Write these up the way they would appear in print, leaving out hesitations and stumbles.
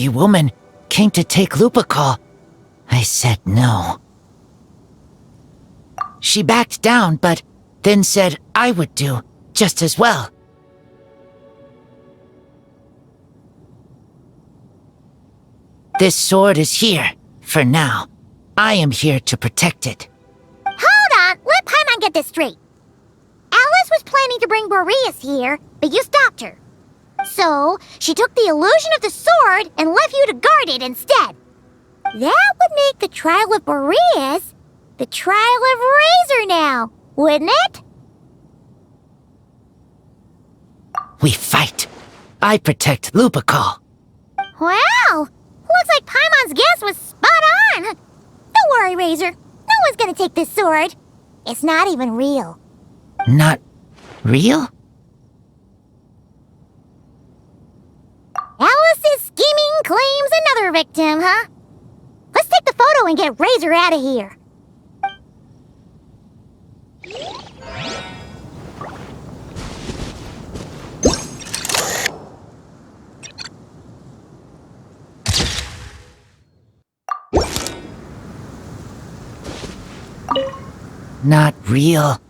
pretty woman came to take Lupacol. I said no. She backed down, but then said I would do just as well. This sword is here, for now. I am here to protect it. Hold on, let Paimon get this straight. Alice was planning to bring Boreas here, but you stopped her. So, she took the illusion of the sword and left you to guard it instead. That would make the trial of Boreas the trial of Razor now, wouldn't it? We fight. I protect Lupacol. Wow! Looks like Paimon's guess was spot on. Don't worry, Razor. No one's gonna take this sword. It's not even real. Not real? Alice's scheming claims another victim, huh? Let's take the photo and get Razor out of here. Not real.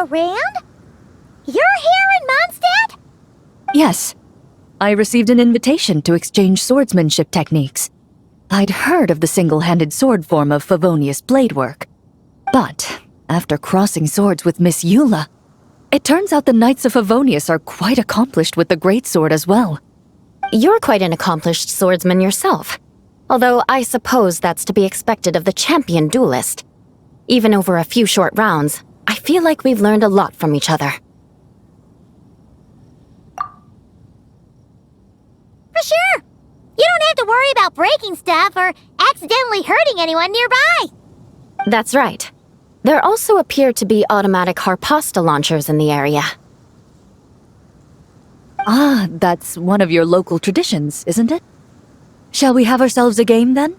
Rand? You're here in Mondstadt? Yes. I received an invitation to exchange swordsmanship techniques. I'd heard of the single-handed sword form of Favonius blade work. But, after crossing swords with Miss Eula, it turns out the Knights of Favonius are quite accomplished with the greatsword as well. You're quite an accomplished swordsman yourself. Although I suppose that's to be expected of the champion duelist. Even over a few short rounds, I feel like we've learned a lot from each other. For sure! You don't have to worry about breaking stuff or accidentally hurting anyone nearby! That's right. There also appear to be automatic harpasta launchers in the area. Ah, that's one of your local traditions, isn't it? Shall we have ourselves a game, then?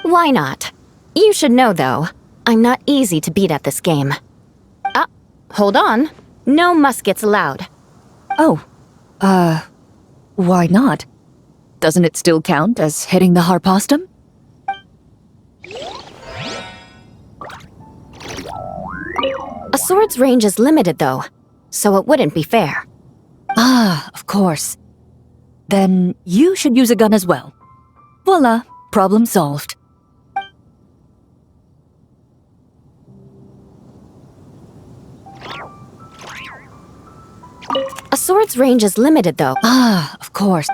Why not? You should know, though, I'm not easy to beat at this game. Ah, hold on. No muskets allowed. Oh, why not? Doesn't it still count as hitting the harpastum? A sword's range is limited, though, so it wouldn't be fair. Ah, of course. Then you should use a gun as well. Voila, problem solved. A sword's range is limited, though. Ah, of course.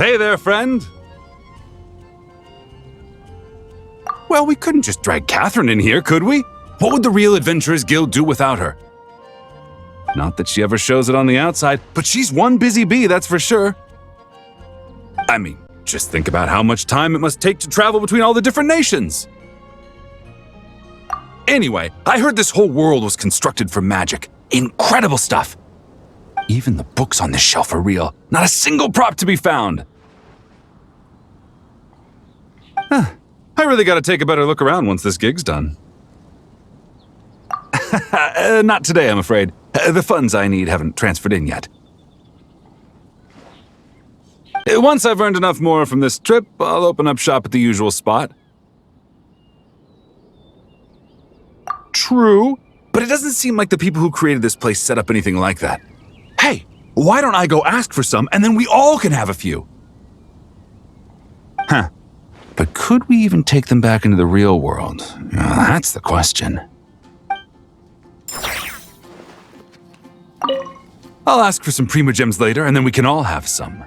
Hey there, friend! Well, we couldn't just drag Catherine in here, could we? What would the Real Adventurers Guild do without her? Not that she ever shows it on the outside, but she's one busy bee, that's for sure. I mean, just think about how much time it must take to travel between all the different nations. Anyway, I heard this whole world was constructed for magic. Incredible stuff. Even the books on this shelf are real. Not a single prop to be found. I really gotta take a better look around once this gig's done. Not today, I'm afraid. The funds I need haven't transferred in yet. Once I've earned enough more from this trip, I'll open up shop at the usual spot. True, but it doesn't seem like the people who created this place set up anything like that. Hey, why don't I go ask for some and then we all can have a few? Huh. But could we even take them back into the real world? That's the question. I'll ask for some Prima Gems later and then we can all have some.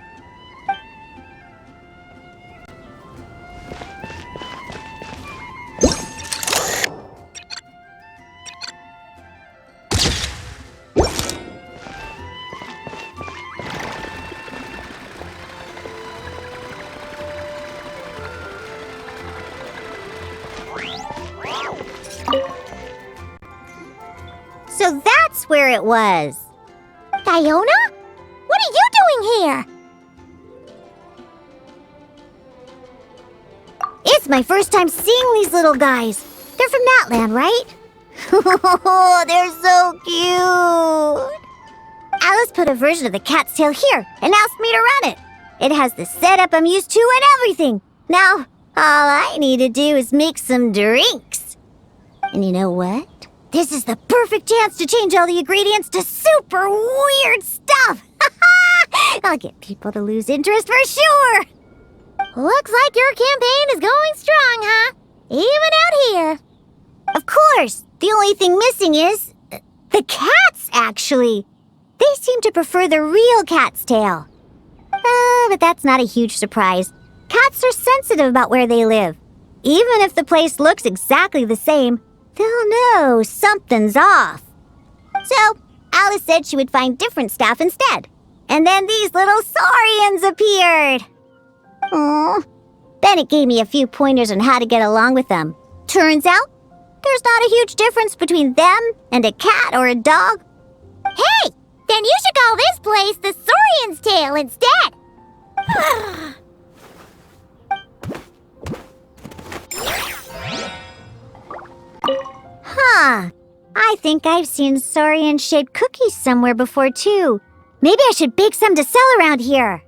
So that's where it was. Fiona? What are you doing here? It's my first time seeing these little guys. They're from that land, right? Oh, they're so cute. Alice put a version of the cat's tail here and asked me to run it. It has the setup I'm used to and everything. Now, all I need to do is make some drinks. And you know what? This is the perfect chance to change all the ingredients to super weird stuff. I'll get people to lose interest for sure. Looks like your campaign is going strong, huh? Even out here. Of course, the only thing missing is the cats, actually. They seem to prefer the real cat's tail. But that's not a huge surprise. Cats are sensitive about where they live. Even if the place looks exactly the same, they'll know something's off. So, Alice said she would find different staff instead. And then these little saurians appeared. Aww. Bennett gave me a few pointers on how to get along with them. Turns out, there's not a huge difference between them and a cat or a dog. Hey, then you should call this place the Saurian's Tail instead. Huh. I think I've seen saurian-shaped cookies somewhere before, too. Maybe I should bake some to sell around here.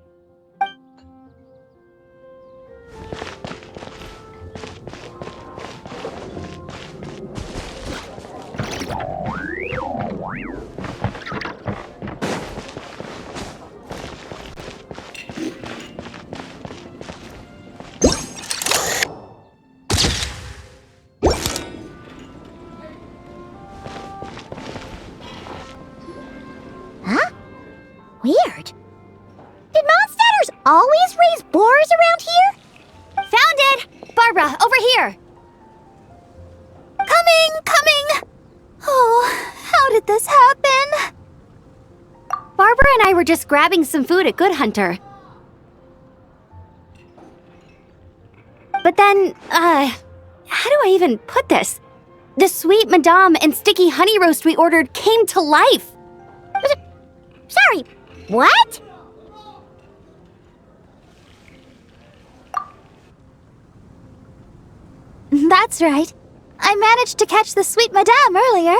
Weird. Did monsters always raise boars around here? Found it! Barbara, over here! Coming! Oh, how did this happen? Barbara and I were just grabbing some food at Good Hunter. But then, how do I even put this? The sweet madame and sticky honey roast we ordered came to life. Sorry, what? That's right. I managed to catch the sweet madame earlier.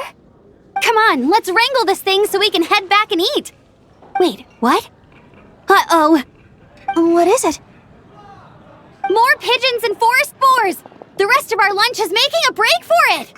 Come on, let's wrangle this thing so we can head back and eat. Wait, what? Uh-oh. What is it? More pigeons and forest boars! The rest of our lunch is making a break for it!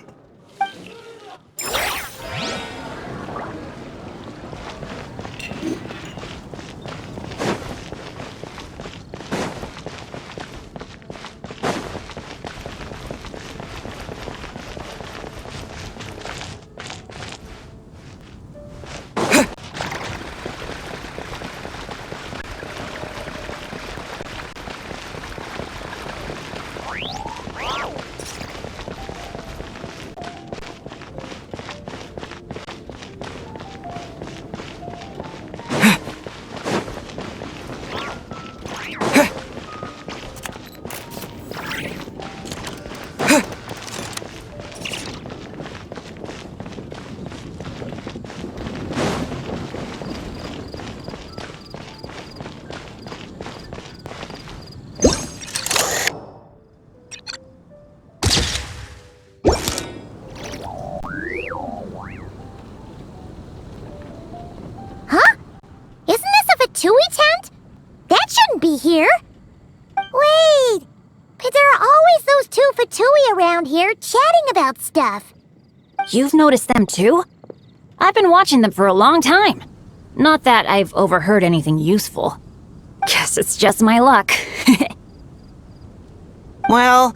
Fatui tent? That shouldn't be here. Wait, but there are always those two Fatui around here chatting about stuff. You've noticed them too? I've been watching them for a long time. Not that I've overheard anything useful. Guess it's just my luck. Well,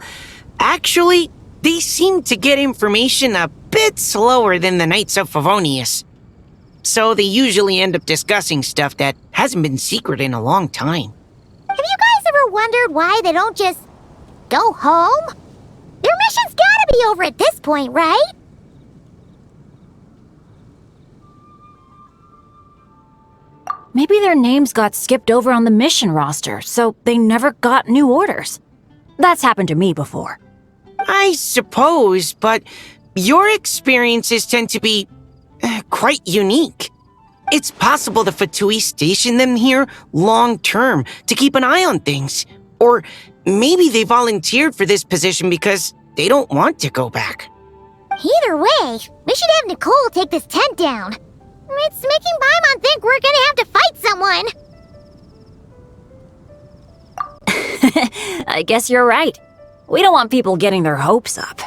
actually, they seem to get information a bit slower than the Knights of Favonius. So they usually end up discussing stuff that hasn't been secret in a long time. Have you guys ever wondered why they don't just go home? Their mission's gotta be over at this point, right? Maybe their names got skipped over on the mission roster, so they never got new orders. That's happened to me before. I suppose, but your experiences tend to be quite unique. It's possible the Fatui stationed them here long-term to keep an eye on things. Or maybe they volunteered for this position because they don't want to go back. Either way, we should have Nicole take this tent down. It's making Paimon think we're gonna have to fight someone. I guess you're right. We don't want people getting their hopes up.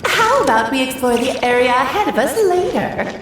How about we explore the area ahead of us later?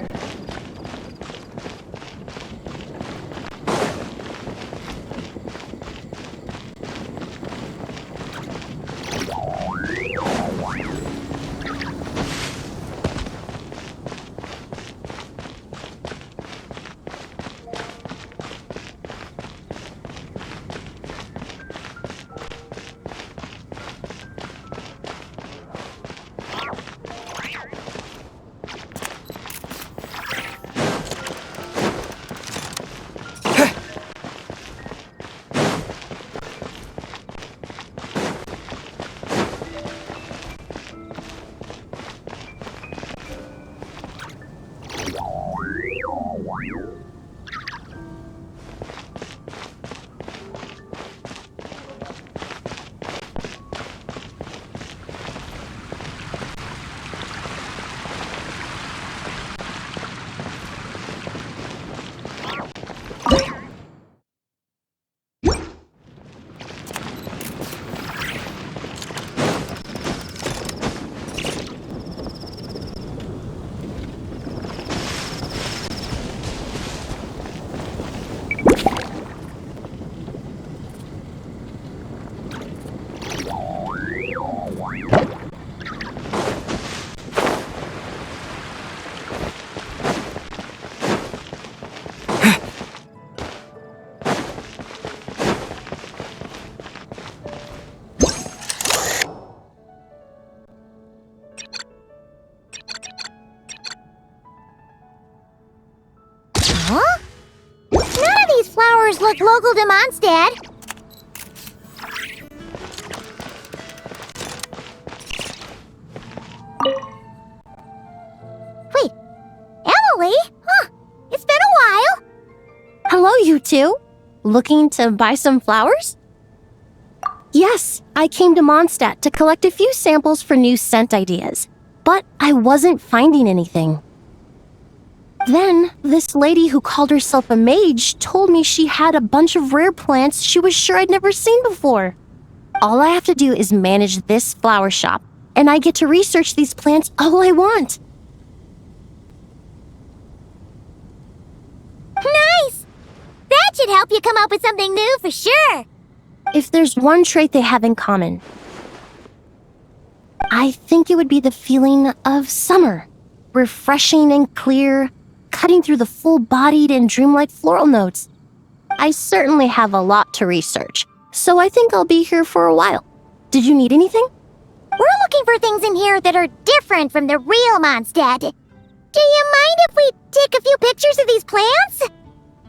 Huh? None of these flowers look local to Mondstadt. Wait, Emily? Huh, it's been a while. Hello, you two. Looking to buy some flowers? Yes, I came to Mondstadt to collect a few samples for new scent ideas, but I wasn't finding anything. Then, this lady who called herself a mage told me she had a bunch of rare plants she was sure I'd never seen before. All I have to do is manage this flower shop, and I get to research these plants all I want. Nice! That should help you come up with something new for sure. If there's one trait they have in common, I think it would be the feeling of summer. Refreshing and clear, cutting through the full-bodied and dreamlike floral notes. I certainly have a lot to research, so I think I'll be here for a while. Did you need anything? We're looking for things in here that are different from the real Mondstadt. Do you mind if we take a few pictures of these plants?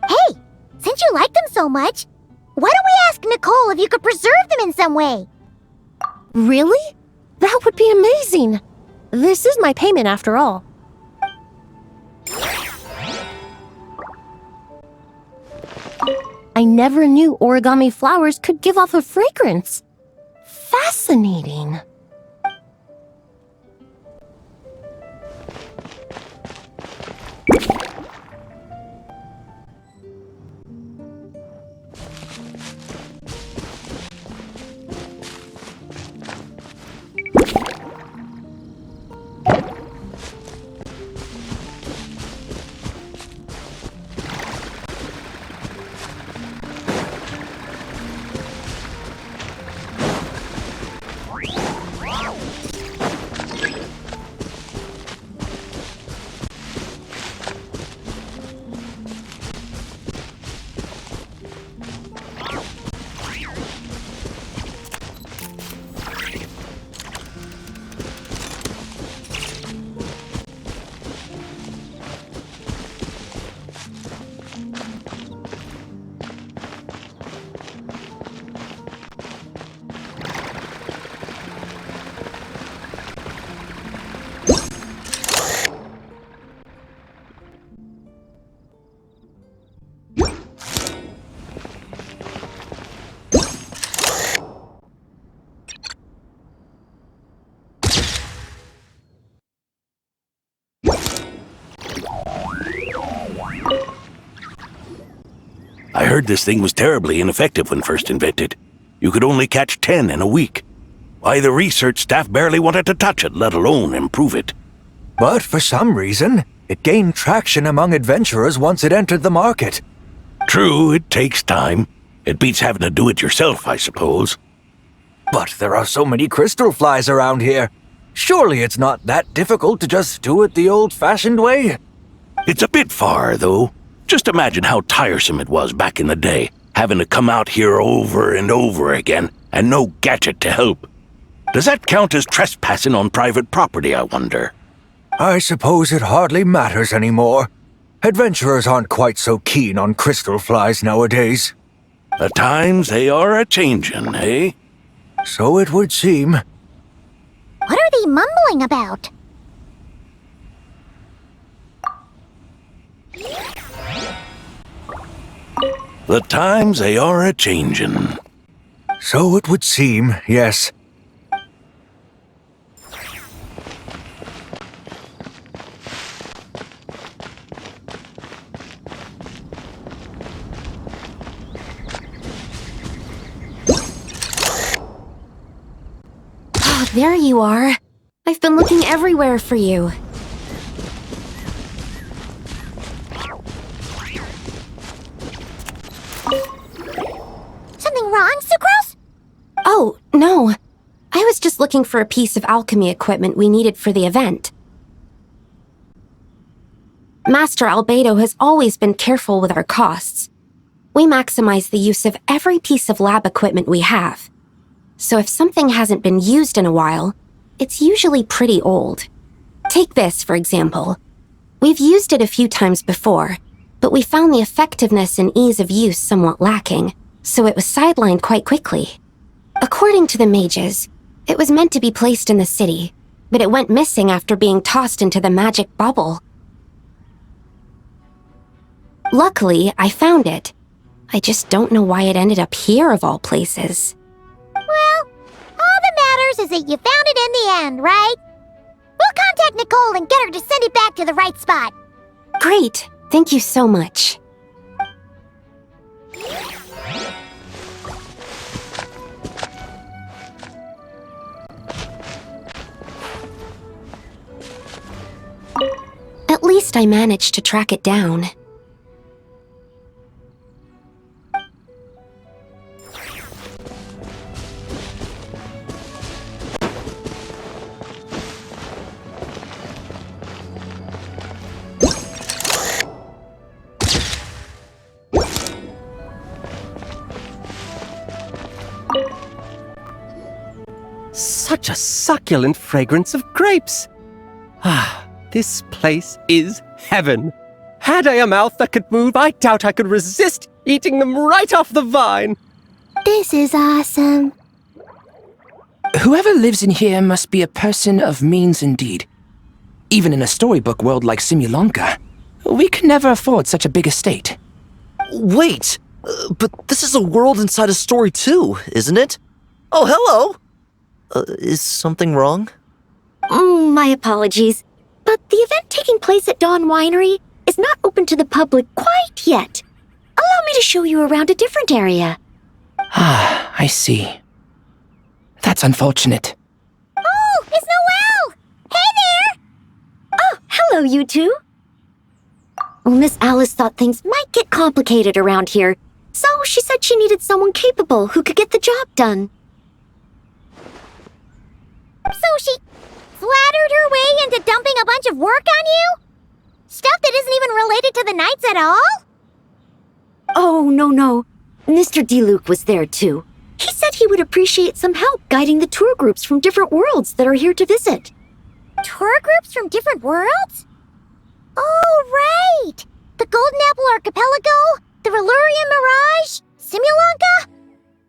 Hey, since you like them so much, why don't we ask Nicole if you could preserve them in some way? Really? That would be amazing. This is my payment after all. I never knew origami flowers could give off a fragrance. Fascinating. I heard this thing was terribly ineffective when first invented. You could only catch 10 in a week. Why, the research staff barely wanted to touch it, let alone improve it. But for some reason, it gained traction among adventurers once it entered the market. True, it takes time. It beats having to do it yourself, I suppose. But there are so many crystal flies around here. Surely it's not that difficult to just do it the old-fashioned way? It's a bit far, though. Just imagine how tiresome it was back in the day, having to come out here over and over again, and no gadget to help. Does that count as trespassing on private property, I wonder? I suppose it hardly matters anymore. Adventurers aren't quite so keen on crystal flies nowadays. The times they are a-changin', eh? So it would seem. What are they mumbling about? The times they are a-changin'. So it would seem, yes. Oh, there you are. I've been looking everywhere for you. Something wrong, Sucrose? Oh, no. I was just looking for a piece of alchemy equipment we needed for the event. Master Albedo has always been careful with our costs. We maximize the use of every piece of lab equipment we have. So if something hasn't been used in a while, it's usually pretty old. Take this, for example. We've used it a few times before, but we found the effectiveness and ease of use somewhat lacking, so it was sidelined quite quickly. According to the mages, it was meant to be placed in the city, but it went missing after being tossed into the magic bubble. Luckily, I found it. I just don't know why it ended up here of all places. Well, all that matters is that you found it in the end, right? We'll contact Nicole and get her to send it back to the right spot. Great. Thank you so much. At least I managed to track it down. Such a succulent fragrance of grapes! Ah, this place is heaven. Had I a mouth that could move, I doubt I could resist eating them right off the vine. This is awesome. Whoever lives in here must be a person of means indeed. Even in a storybook world like Simulanka, we could never afford such a big estate. Wait, but this is a world inside a story too, isn't it? Oh, hello! Is something wrong? My apologies, but the event taking place at Dawn Winery is not open to the public quite yet. Allow me to show you around a different area. Ah, I see. That's unfortunate. Oh, it's Noelle! Hey there! Oh, hello, you two. Miss Alice thought things might get complicated around here, so she said she needed someone capable who could get the job done. So she flattered her way into dumping a bunch of work on you? Stuff that isn't even related to the Knights at all? Oh, no. Mr. DeLuke was there too. He said he would appreciate some help guiding the tour groups from different worlds that are here to visit. Tour groups from different worlds? Oh, right! The Golden Apple Archipelago, the Valurian Mirage, Simulanka.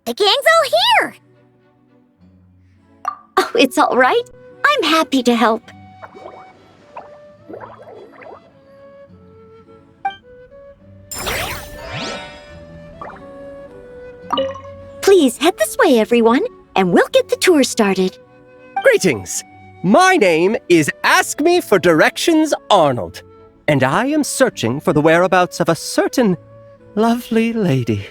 The gang's all here! Oh, it's all right. I'm happy to help. Please head this way, everyone, and we'll get the tour started. Greetings! My name is Ask Me for Directions Arnold, and I am searching for the whereabouts of a certain lovely lady.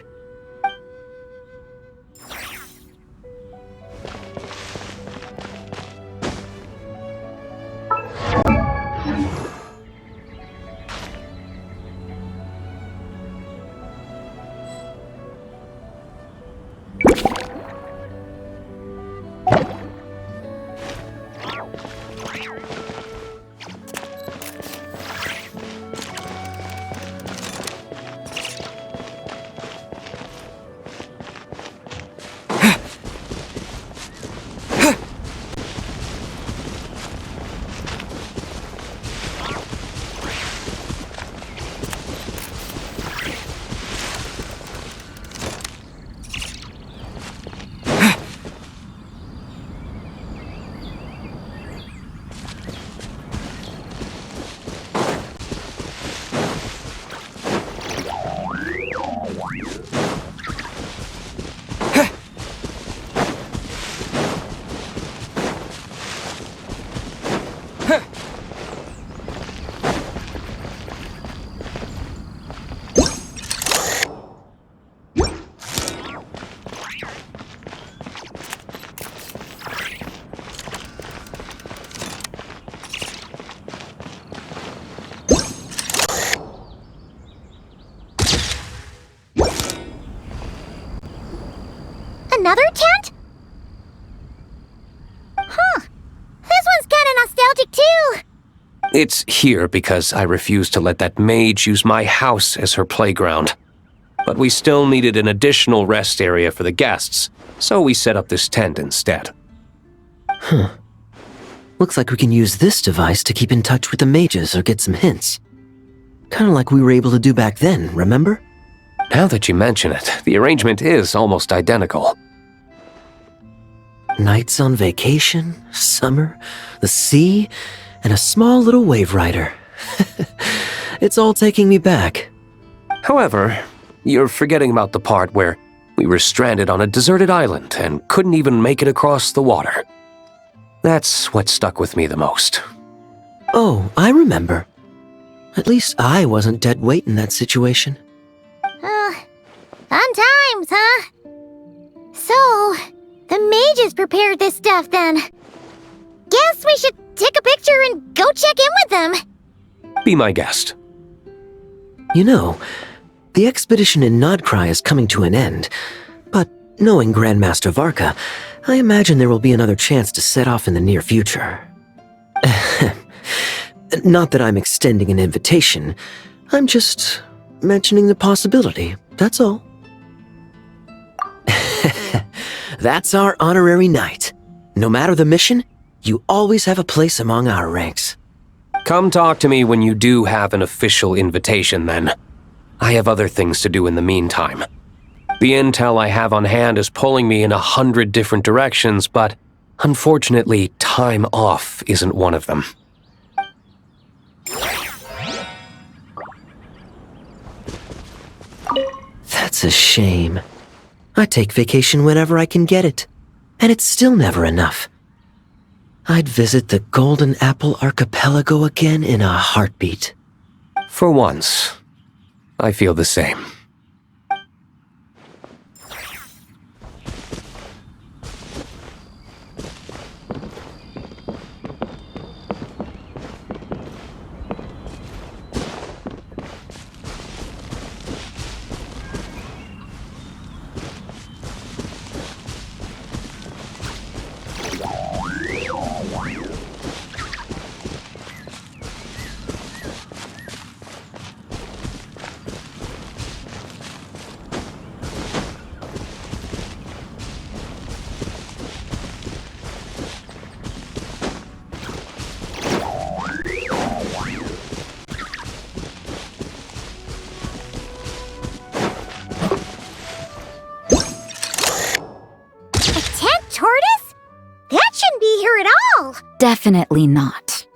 Another tent? Huh. This one's kinda nostalgic too. It's here because I refused to let that mage use my house as her playground. But we still needed an additional rest area for the guests, so we set up this tent instead. Huh. Looks like we can use this device to keep in touch with the mages or get some hints. Kinda like we were able to do back then, remember? Now that you mention it, the arrangement is almost identical. Nights on vacation, summer, the sea, and a small little wave rider. It's all taking me back. However, you're forgetting about the part where we were stranded on a deserted island and couldn't even make it across the water. That's what stuck with me the most. Oh, I remember. At least I wasn't dead weight in that situation. Fun times, huh? So, the mages prepared this stuff then. Guess we should take a picture and go check in with them. Be my guest. You know, the expedition in Nodcry is coming to an end, but knowing Grandmaster Varka, I imagine there will be another chance to set off in the near future. Not that I'm extending an invitation, I'm just mentioning the possibility, that's all. That's our honorary knight. No matter the mission, you always have a place among our ranks. Come talk to me when you do have an official invitation, then. I have other things to do in the meantime. The intel I have on hand is pulling me in 100 different directions, but Unfortunately, time off isn't one of them. That's a shame. I take vacation whenever I can get it, and it's still never enough. I'd visit the Golden Apple Archipelago again in a heartbeat. For once, I feel the same. Definitely not.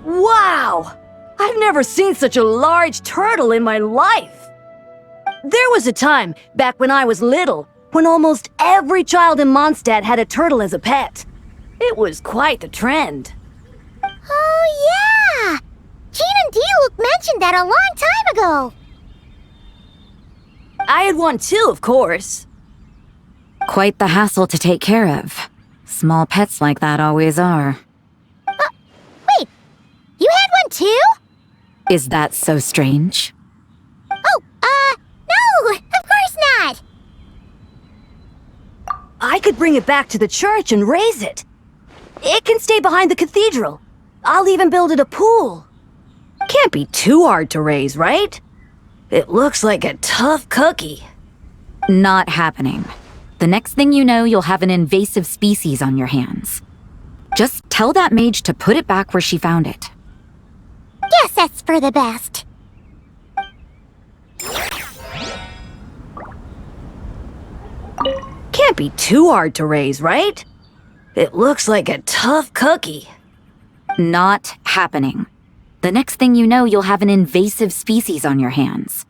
Wow! I've never seen such a large turtle in my life! There was a time, back when I was little, when almost every child in Mondstadt had a turtle as a pet. It was quite the trend. Oh, yeah! Jean and D-Luke mentioned that a long time ago. I had one too, of course. Quite the hassle to take care of. Small pets like that always are. Wait, you had one too? Is that so strange? Oh, no, of course not. I could bring it back to the church and raise it. It can stay behind the cathedral. I'll even build it a pool. Can't be too hard to raise, right? It looks like a tough cookie. Not happening. The next thing you know, you'll have an invasive species on your hands. Just tell that mage to put it back where she found it. Guess that's for the best. Can't be too hard to raise, right? It looks like a tough cookie. Not happening. The next thing you know, you'll have an invasive species on your hands.